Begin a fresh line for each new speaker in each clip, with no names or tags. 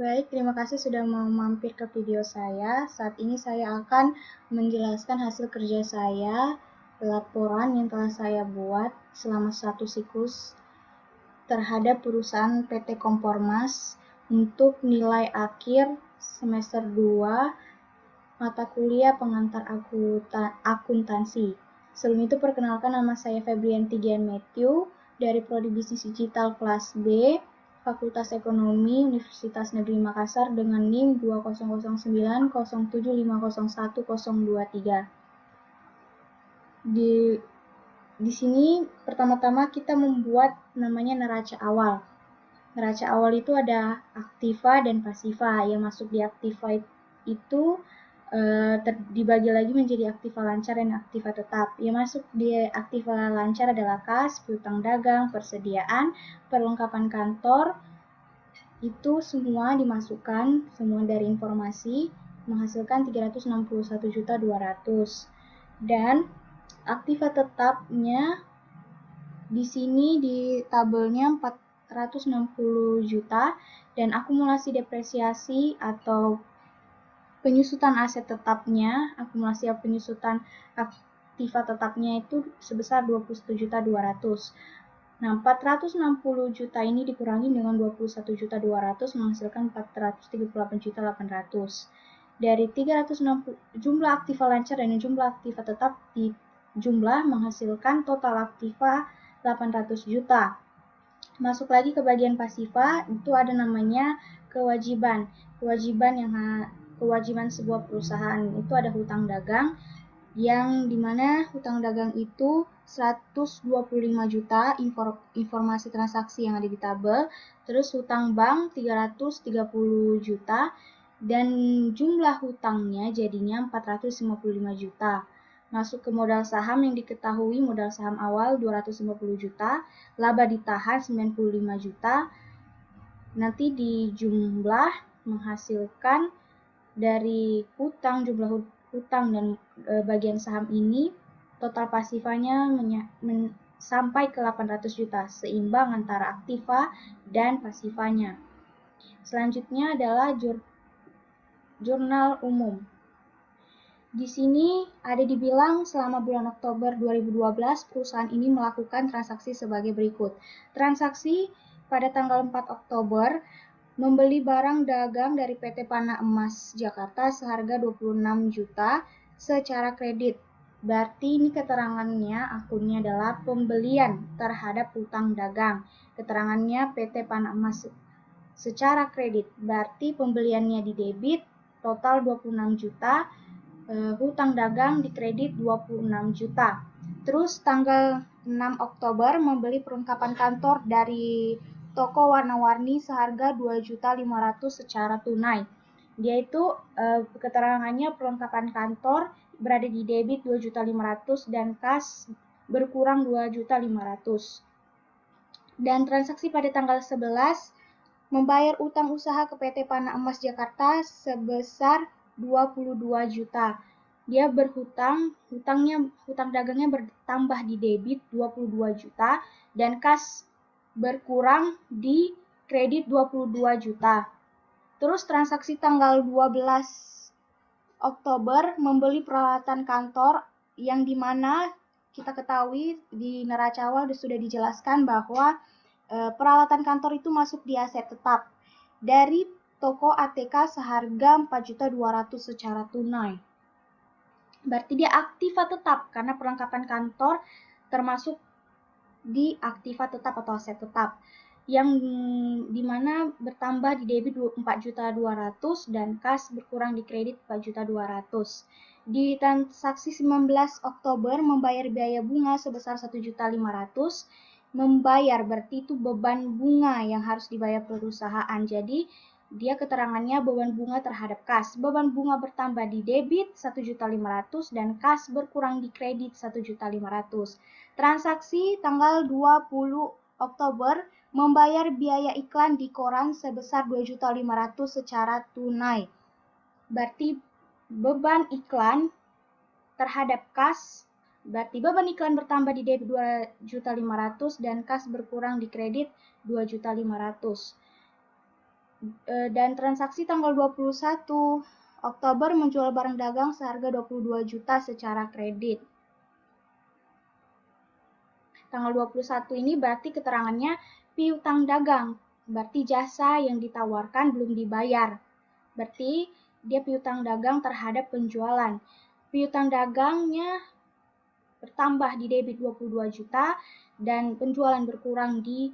Baik, terima kasih sudah mau mampir ke video saya. Saat ini saya akan menjelaskan hasil kerja saya, laporan yang telah saya buat selama 1 siklus terhadap perusahaan PT Kompormas untuk nilai akhir semester 2 mata kuliah pengantar akuntansi. Sebelum itu perkenalkan, nama saya Febrianti Gian Matthew dari Prodi Bisnis Digital kelas B, Fakultas Ekonomi Universitas Negeri Makassar dengan NIM 200907501023. Di sini pertama-tama kita membuat namanya neraca awal. Neraca awal itu ada aktiva dan pasiva. Yang masuk di aktiva itu dibagi lagi menjadi aktiva lancar dan aktiva tetap. Yang masuk di aktiva lancar adalah kas, piutang dagang, persediaan, perlengkapan kantor. Itu semua dimasukkan, semua dari informasi menghasilkan 361.200.000. Dan aktiva tetapnya di sini di tabelnya 460 juta dan akumulasi depresiasi atau penyusutan aset tetapnya, akumulasi penyusutan aktiva tetapnya itu sebesar 21.200.000. Nah, 460 juta ini dikurangi dengan 21.200.000 menghasilkan 438.800.000. Dari 360 jumlah aktiva lancar dan jumlah aktiva tetap di jumlah menghasilkan total aktiva 800 juta. Masuk lagi ke bagian pasiva, itu ada namanya kewajiban. Kewajiban sebuah perusahaan itu ada hutang dagang, yang dimana hutang dagang itu 125 juta informasi transaksi yang ada di tabel, terus hutang bank 330 juta, dan jumlah hutangnya jadinya 455 juta. Masuk ke modal saham yang diketahui modal saham awal 250 juta, laba ditahan 95 juta, nanti di jumlah menghasilkan dari hutang, jumlah hutang dan bagian saham ini total pasifanya sampai ke 800 juta, seimbang antara aktiva dan pasifanya. Selanjutnya adalah jurnal umum. Di sini ada dibilang selama bulan Oktober 2012 perusahaan ini melakukan transaksi sebagai berikut. Transaksi pada tanggal 4 Oktober membeli barang dagang dari PT Pana Emas Jakarta seharga 26 juta secara kredit. Berarti ini keterangannya, akunnya adalah pembelian terhadap hutang dagang. Keterangannya PT Pana Emas secara kredit. Berarti pembeliannya di debit total 26 juta, hutang dagang di kredit 26 juta. Terus tanggal 6 Oktober membeli perlengkapan kantor dari toko warna-warni seharga 2.500.000 secara tunai. Dia itu keterangannya perlengkapan kantor berada di debit 2.500.000 dan kas berkurang 2.500.000. Dan transaksi pada tanggal 11 membayar utang usaha ke PT Pana Emas Jakarta sebesar 22 juta. Dia berhutang, hutang dagangnya bertambah di debit 22 juta dan kas berkurang di kredit 22 juta. Terus transaksi tanggal 12 Oktober membeli peralatan kantor yang dimana kita ketahui di neraca awal sudah dijelaskan bahwa peralatan kantor itu masuk di aset tetap dari toko ATK seharga 4.200.000 secara tunai. Berarti dia aktiva tetap karena perlengkapan kantor termasuk di aktiva tetap atau aset tetap, yang dimana bertambah di debit 4.200.000 dan kas berkurang di kredit 4.200.000. Di transaksi 19 Oktober membayar biaya bunga sebesar 1.500.000. Membayar berarti itu beban bunga yang harus dibayar perusahaan. Jadi dia keterangannya beban bunga terhadap kas. Beban bunga bertambah di debit 1.500.000 dan kas berkurang di kredit 1.500.000. Transaksi tanggal 20 Oktober membayar biaya iklan di koran sebesar 2.500.000 secara tunai. Berarti beban iklan terhadap kas, berarti beban iklan bertambah di debit 2.500.000 dan kas berkurang di kredit 2.500.000. Dan transaksi tanggal 21 Oktober menjual barang dagang seharga 22 juta secara kredit. Tanggal 21 ini berarti keterangannya piutang dagang, berarti jasa yang ditawarkan belum dibayar. Berarti dia piutang dagang terhadap penjualan. Piutang dagangnya bertambah di debit 22 juta dan penjualan berkurang di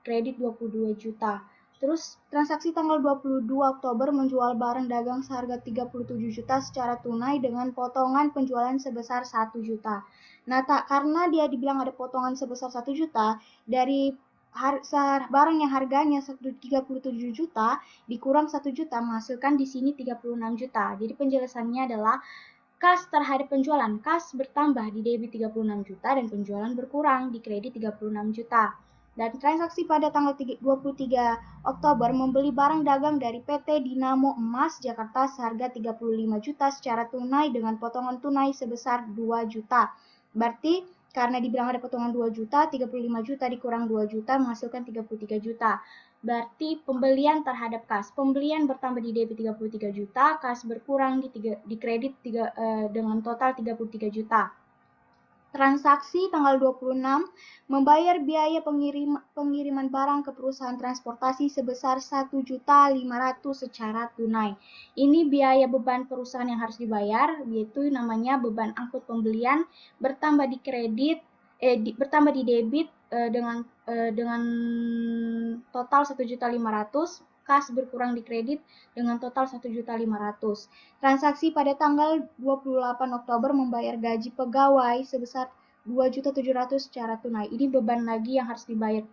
kredit 22 juta. Terus transaksi tanggal 22 Oktober menjual barang dagang seharga 37 juta secara tunai dengan potongan penjualan sebesar 1 juta. Nah, karena dia dibilang ada potongan sebesar 1 juta, dari barang yang harganya 37 juta dikurang 1 juta menghasilkan di sini 36 juta. Jadi penjelasannya adalah kas terhadap penjualan. Kas bertambah di debit 36 juta dan penjualan berkurang di kredit 36 juta. Dan transaksi pada tanggal 23 Oktober membeli barang dagang dari PT Dinamo Emas Jakarta seharga 35 juta secara tunai dengan potongan tunai sebesar 2 juta. Berarti karena dibilang ada potongan 2 juta, 35 juta dikurang 2 juta menghasilkan 33 juta. Berarti pembelian terhadap kas. Pembelian bertambah di debit 33 juta, kas berkurang di kredit dengan total 33 juta. Transaksi tanggal 26 membayar biaya pengiriman barang ke perusahaan transportasi sebesar 1.500.000 secara tunai. Ini biaya beban perusahaan yang harus dibayar, yaitu namanya beban angkut pembelian bertambah di kredit bertambah di debit dengan total 1.500.000, kas berkurang di kredit dengan total 1.500.000. Transaksi pada tanggal 28 Oktober membayar gaji pegawai sebesar 2.700.000 secara tunai. Ini beban lagi yang harus dibayar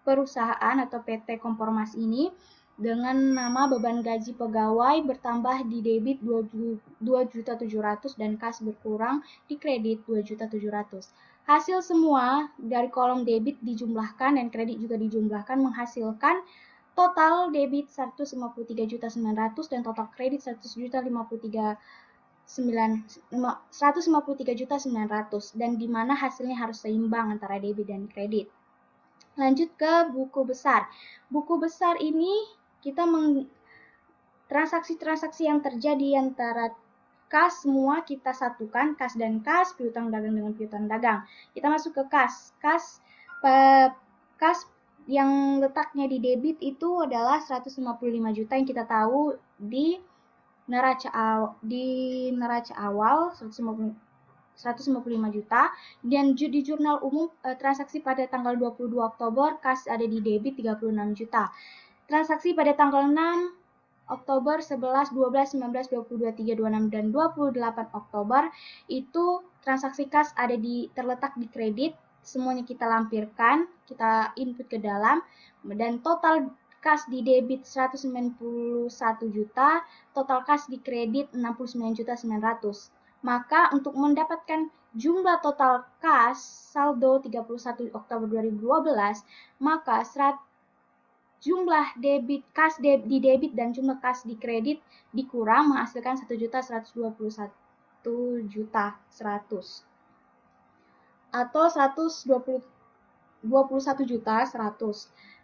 perusahaan atau PT Kompormas ini dengan nama beban gaji pegawai bertambah di debit 2.700.000 dan kas berkurang di kredit 2.700.000. Hasil semua dari kolom debit dijumlahkan dan kredit juga dijumlahkan menghasilkan total debit 153.900.000 dan total kredit 153.900.000 dan di mana hasilnya harus seimbang antara debit dan kredit. Lanjut ke buku besar. Buku besar ini kita transaksi-transaksi yang terjadi antara kas semua kita satukan, kas dan kas, piutang dagang dengan piutang dagang. Kita masuk ke kas. Kas yang letaknya di debit itu adalah 155 juta yang kita tahu di neraca awal 155 juta dan di jurnal umum transaksi pada tanggal 22 Oktober kas ada di debit 36 juta. Transaksi pada tanggal 6 Oktober, 11, 12, 19, 22, 3, 26, dan 28 Oktober itu transaksi kas ada terletak di kredit. Semuanya kita lampirkan, kita input ke dalam dan total kas di debit 191 juta, total kas di kredit 69.900. Maka untuk mendapatkan jumlah total kas saldo 31 Oktober 2012, maka jumlah debit kas di debit dan jumlah kas di kredit dikurang menghasilkan 1.121.100 atau 121.100.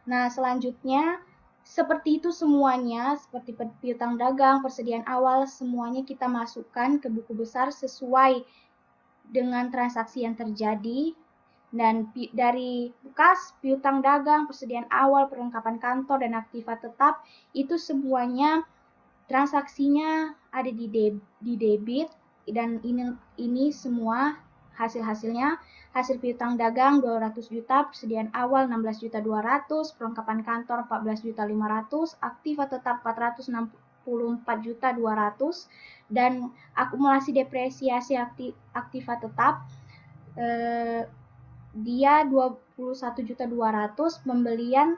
Nah, selanjutnya seperti itu semuanya, seperti piutang dagang, persediaan awal, semuanya kita masukkan ke buku besar sesuai dengan transaksi yang terjadi. Dan dari kas, piutang dagang, persediaan awal, perlengkapan kantor, dan aktiva tetap, itu semuanya transaksinya ada di debit, dan ini semua hasil-hasilnya. Hasil piutang dagang 200 juta, persediaan awal 16.200.000, perlengkapan kantor 14.500.000, aktiva tetap 464.200.000, dan akumulasi depresiasi aktiva tetap dia 21.200.000, pembelian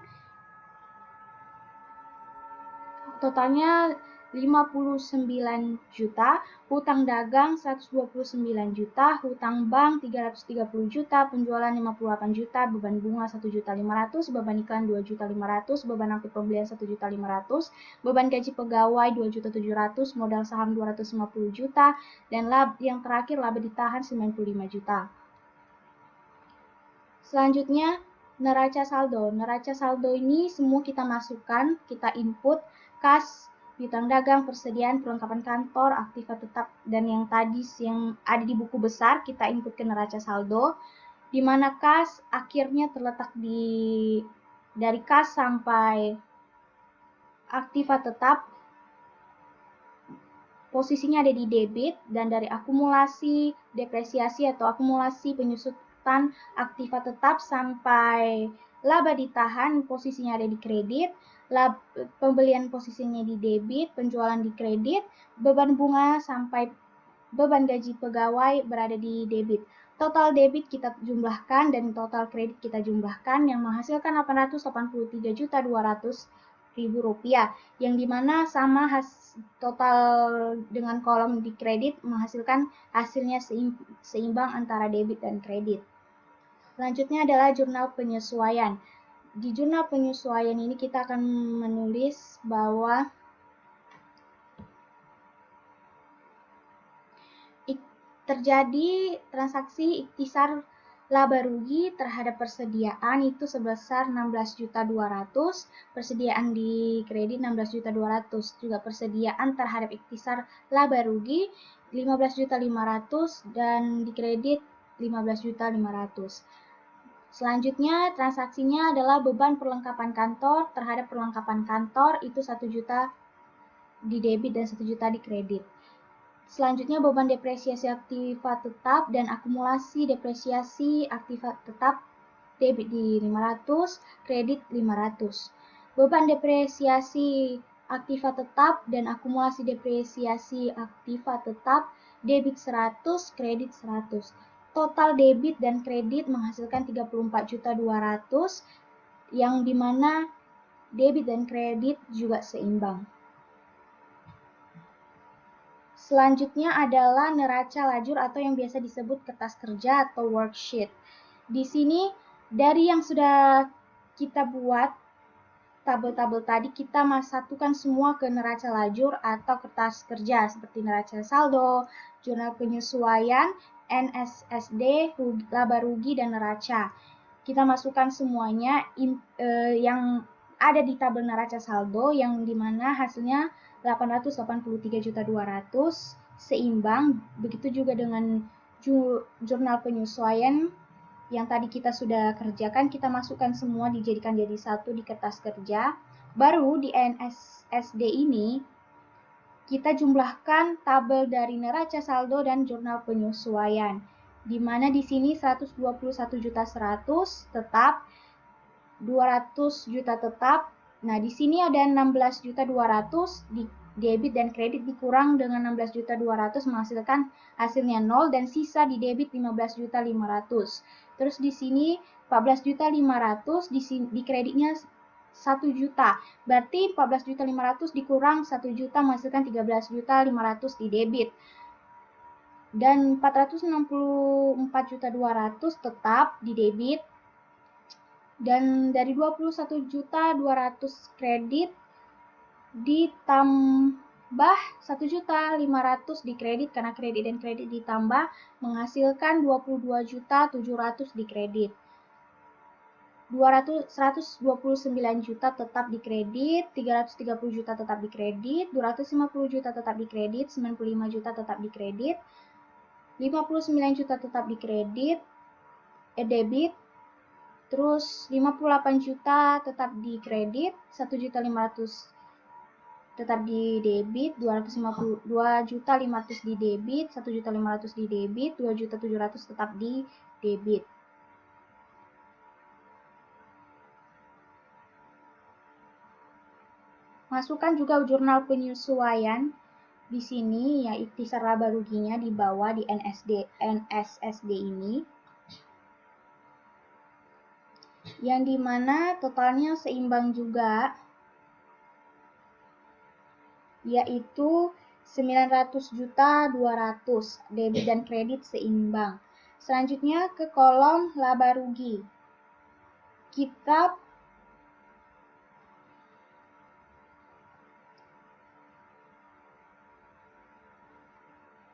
totalnya 59 juta, hutang dagang 129 juta, hutang bank 330 juta, penjualan 58 juta, beban bunga 1.500.000, beban iklan 2.500.000, beban angkut pembelian 1.500.000, beban gaji pegawai 2.700.000, modal saham 250 juta, dan yang terakhir laba ditahan 95 juta. Selanjutnya, neraca saldo. Neraca saldo ini semua kita masukkan, kita input kas, piutang dagang, persediaan, perlengkapan kantor, aktiva tetap, dan yang tadi yang ada di buku besar kita input ke neraca saldo, di mana kas akhirnya terletak dari kas sampai aktiva tetap posisinya ada di debit, dan dari akumulasi depresiasi atau akumulasi penyusutan aktiva tetap sampai laba ditahan posisinya ada di kredit, pembelian posisinya di debit, penjualan di kredit, beban bunga sampai beban gaji pegawai berada di debit. Total debit kita jumlahkan dan total kredit kita jumlahkan yang menghasilkan Rp883.200.000, yang dimana sama total dengan kolom di kredit menghasilkan hasilnya seimbang antara debit dan kredit. Selanjutnya adalah jurnal penyesuaian. Di jurnal penyesuaian ini kita akan menulis bahwa terjadi transaksi ikhtisar laba rugi terhadap persediaan itu sebesar 16.200.000, persediaan di kredit 16.200.000, juga persediaan terhadap ikhtisar laba rugi 15.500.000 dan di kredit 15.500.000. Selanjutnya transaksinya adalah beban perlengkapan kantor terhadap perlengkapan kantor itu 1 juta di debit dan 1 juta di kredit. Selanjutnya beban depresiasi aktiva tetap dan akumulasi depresiasi aktiva tetap debit di 500, kredit 500. Beban depresiasi aktiva tetap dan akumulasi depresiasi aktiva tetap debit 100, kredit 100. Total debit dan kredit menghasilkan 34.200.000 yang dimana debit dan kredit juga seimbang. Selanjutnya adalah neraca lajur atau yang biasa disebut kertas kerja atau worksheet. Di sini dari yang sudah kita buat tabel-tabel tadi kita satukan semua ke neraca lajur atau kertas kerja seperti neraca saldo, jurnal penyesuaian, NSSD, laba rugi, dan neraca. Kita masukkan semuanya yang ada di tabel neraca saldo yang dimana hasilnya 883.200.000 seimbang. Begitu juga dengan jurnal penyesuaian yang tadi kita sudah kerjakan, kita masukkan semua dijadikan jadi satu di kertas kerja. Baru di NSSD ini kita jumlahkan tabel dari neraca saldo dan jurnal penyesuaian, di mana di sini 121.100.000 tetap, 200 juta tetap. Nah, di sini ada 16.200.000 di debit dan kredit dikurang dengan 16.200.000 menghasilkan hasilnya 0 dan sisa di debit 15.500.000. Terus di sini 14.500.000 di kreditnya 1 juta. Berarti 14.500.000 dikurang 1 juta menghasilkan 13.500.000 di debit. Dan 464.200.000 tetap di debit. Dan dari 21.200.000 kredit ditambah 1.500.000 di kredit karena kredit dan kredit ditambah menghasilkan 22.700.000 di kredit. 129 juta tetap di kredit, 330 juta tetap di kredit, 250 juta tetap di kredit, 95 juta tetap di kredit, 59 juta tetap di kredit, debit. Terus 58 juta tetap di kredit, 1.500.000 tetap di debit, 2.500.000 di debit, 1.500.000 di debit, 2.700.000 tetap di debit. Masukkan juga jurnal penyesuaian di sini ya, ikhtisar laba ruginya di bawah di NSSD ini. Yang dimana totalnya seimbang juga, yaitu 900.200.000 debit dan kredit seimbang. Selanjutnya ke kolom laba rugi. Kita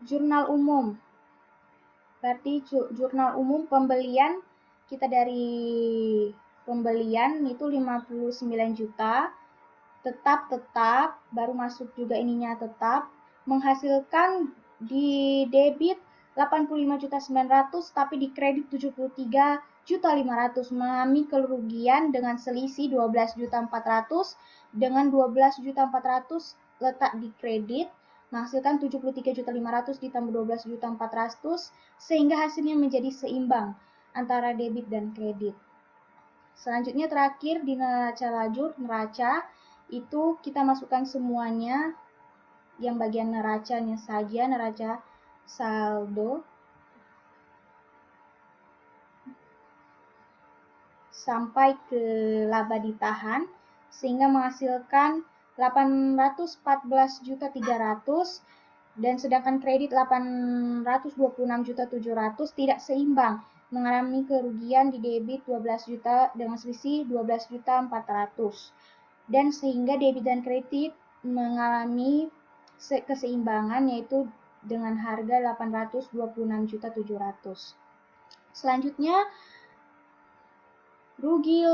jurnal umum. Berarti jurnal umum pembelian kita dari pembelian itu 59 juta, tetap baru masuk juga ininya tetap, menghasilkan di debit 85.900.000 tapi di kredit 73.500.000, mengalami kerugian dengan selisih 12.400.000 dengan 12.400.000 letak di kredit, menghasilkan 73.500.000 ditambah 12.400.000 sehingga hasilnya menjadi seimbang antara debit dan kredit. Selanjutnya terakhir di neraca lajur, neraca itu kita masukkan semuanya yang bagian neracanya saja, neraca saldo sampai ke laba ditahan sehingga menghasilkan 814.300.000 dan sedangkan kredit 826.700.000 tidak seimbang, mengalami kerugian di debit 12 juta dengan selisih 12.400.000 dan sehingga debit dan kredit mengalami keseimbangan yaitu dengan harga 826.700.000. Selanjutnya rugi,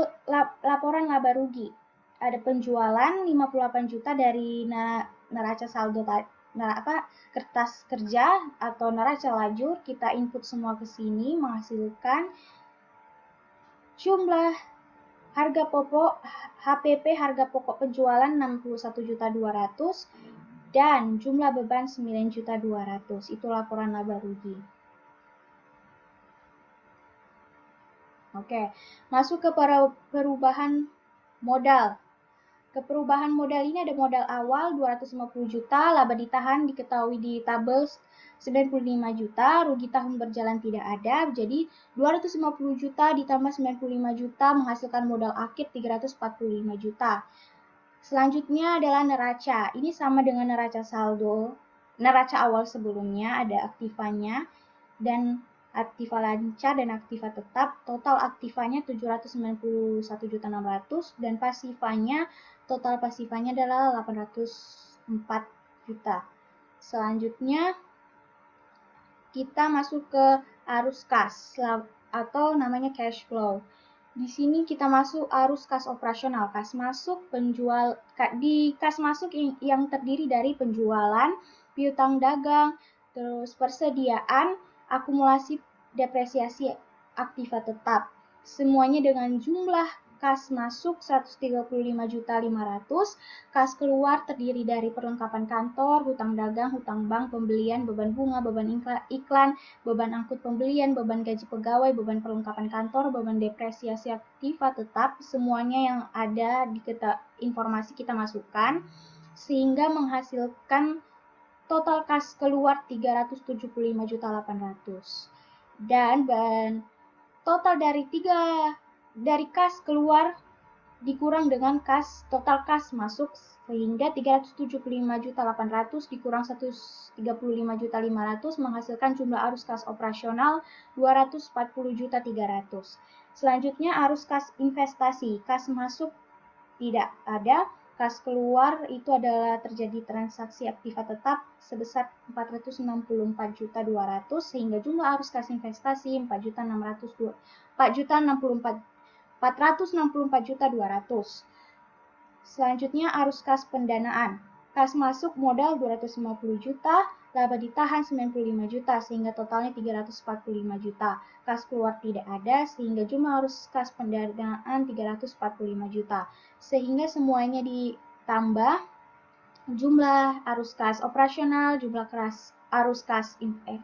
laporan laba rugi. Ada penjualan 58 juta dari neraca saldo kertas kerja atau neraca lajur, kita input semua ke sini menghasilkan jumlah harga pokok HPP harga pokok penjualan 61.200.000 dan jumlah beban 9.200.000. Itu laporan laba rugi. Oke, masuk ke perubahan modal. Perubahan modal ini ada modal awal 250 juta, laba ditahan diketahui di tabel 95 juta, rugi tahun berjalan tidak ada, jadi 250 juta ditambah 95 juta menghasilkan modal akhir 345 juta. Selanjutnya adalah neraca. Ini sama dengan neraca saldo, neraca awal sebelumnya, ada aktivanya dan aktiva lancar dan aktiva tetap. Total aktivanya 791.600.000 dan pasifanya total pasifanya adalah 804 juta. Selanjutnya kita masuk ke arus kas atau namanya cash flow. Di sini kita masuk arus kas operasional. Kas masuk di kas masuk yang terdiri dari penjualan, piutang dagang, terus persediaan, akumulasi, depresiasi, aktiva tetap. Semuanya dengan jumlah kas masuk 135.500.000, kas keluar terdiri dari perlengkapan kantor, hutang dagang, hutang bank, pembelian, beban bunga, beban iklan, beban angkut pembelian, beban gaji pegawai, beban perlengkapan kantor, beban depresiasi aktiva tetap, semuanya yang ada di informasi kita masukkan sehingga menghasilkan total kas keluar 375.800.000 dan total dari kas keluar dikurang dengan total kas masuk sehingga 375.800.000 dikurang 135.500.000 menghasilkan jumlah arus kas operasional 240.300.000. Selanjutnya arus kas investasi. Kas masuk tidak ada, kas keluar itu adalah terjadi transaksi aktiva tetap sebesar 464.200.000 sehingga jumlah arus kas investasi 464.200.000. Selanjutnya arus kas pendanaan. Kas masuk modal 250 juta, laba ditahan 95 juta sehingga totalnya 345 juta. Kas keluar tidak ada sehingga jumlah arus kas pendanaan 345 juta. Sehingga semuanya ditambah jumlah arus kas operasional, jumlah arus kas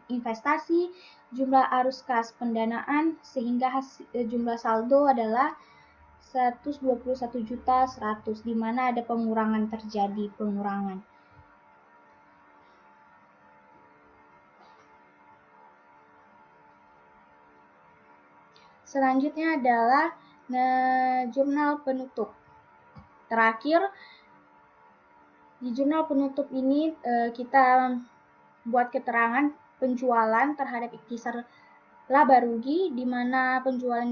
investasi, jumlah arus kas pendanaan sehingga jumlah saldo adalah 121.100.000 di mana ada terjadi pengurangan. Selanjutnya adalah jurnal penutup. Terakhir di jurnal penutup ini kita buat keterangan penjualan terhadap ikhtisar laba rugi di mana penjualan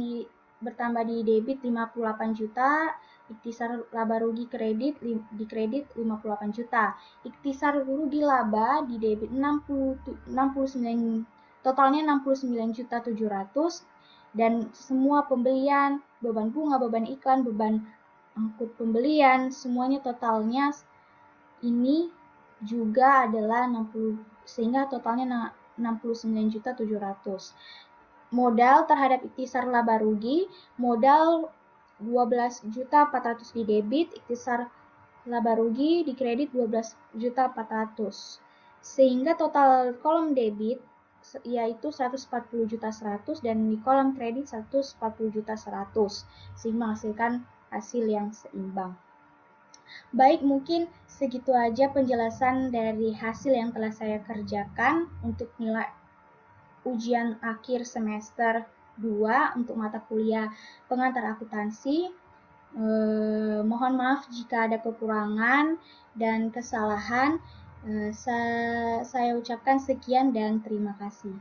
bertambah di debit 58 juta, ikhtisar laba rugi di kredit 58 juta. Ikhtisar rugi laba di debit 69, totalnya 69.700.000 dan semua pembelian, beban bunga, beban iklan, beban angkut pembelian, semuanya totalnya ini juga adalah 60, sehingga totalnya 69.700.000. Modal terhadap ikhtisar laba rugi, modal 12.400.000 di debit, ikhtisar laba rugi di kredit 12.400.000. Sehingga total kolom debit yaitu 140.100.000 dan di kolom kredit 140.100.000, sehingga menghasilkan hasil yang seimbang. Baik, mungkin segitu aja penjelasan dari hasil yang telah saya kerjakan untuk nilai ujian akhir semester 2 untuk mata kuliah pengantar akuntansi. Mohon maaf jika ada kekurangan dan kesalahan. Saya ucapkan sekian dan terima kasih.